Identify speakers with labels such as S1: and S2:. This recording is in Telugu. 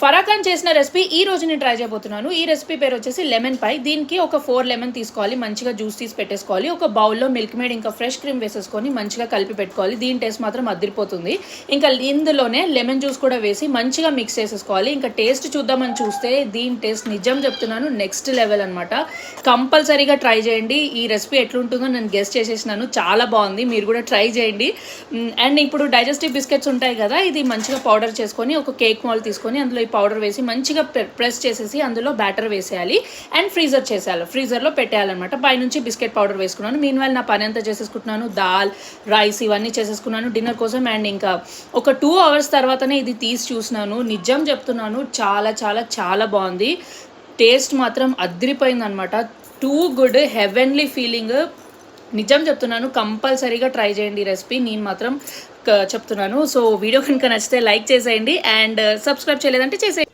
S1: ఫరాఖాన్ చేసిన రెసిపీ ఈ రోజు నేను ట్రై చేయబోతున్నాను. ఈ రెసిపీ పేరు వచ్చేసి లెమన్ పై. దీనికి ఒక 4 లెమన్ తీసుకోవాలి, మంచిగా జ్యూస్ తీసి పెట్టేసుకోవాలి. ఒక బౌల్లో మిల్క్ మేడ్ ఇంకా ఫ్రెష్ క్రీమ్ వేసేసుకొని మంచిగా కలిపి పెట్టుకోవాలి. దీని టేస్ట్ మాత్రం అదిరిపోతుంది. ఇంకా ఇందులోనే లెమన్ జ్యూస్ కూడా వేసి మంచిగా మిక్స్ చేసేసుకోవాలి. ఇంకా టేస్ట్ చూద్దామని చూస్తే దీని టేస్ట్ నిజం చెప్తున్నాను నెక్స్ట్ లెవెల్ అనమాట. కంపల్సరీగా ట్రై చేయండి. ఈ రెసిపీ ఎట్లుంటుందో నేను గెస్ట్ చేసేసినాను, చాలా బాగుంది, మీరు కూడా ట్రై చేయండి. అండ్ ఇప్పుడు డైజెస్టివ్ బిస్కెట్స్ ఉంటాయి కదా, ఇది మంచిగా పౌడర్ చేసుకొని ఒక కేక్ మాల్ తీసుకొని అందులో ఈ పౌడర్ వేసి మంచిగా ప్రెస్ చేసేసి అందులో బ్యాటర్ వేసేయాలి అండ్ ఫ్రీజర్లో పెట్టేయాలన్నమాట. పైనుంచి బిస్కెట్ పౌడర్ వేసుకున్నాను. మీన్ వైల్ నా పని అంతా చేసేసుకుంటున్నాను, దాల్ రైస్ ఇవన్నీ చేసేసుకున్నాను డిన్నర్ కోసం. అండ్ ఇంకా ఒక 2 hours తర్వాతనే ఇది తీసి చూసినాను. నిజం చెప్తున్నాను, చాలా చాలా చాలా బాగుంది. టేస్ట్ మాత్రం అదిరిపోయింది అనమాట. Too good, heavenly feeling. నిజం చెప్తున్నాను, కంపల్సరీగా ట్రై చేయండి ఈ రెసిపీ, నేను మాత్రం చెప్తున్నాను. సో వీడియో కనుక నచ్చితే లైక్ చేసేయండి అండ్ సబ్స్క్రైబ్ చేయలేదంటే చేసేయండి.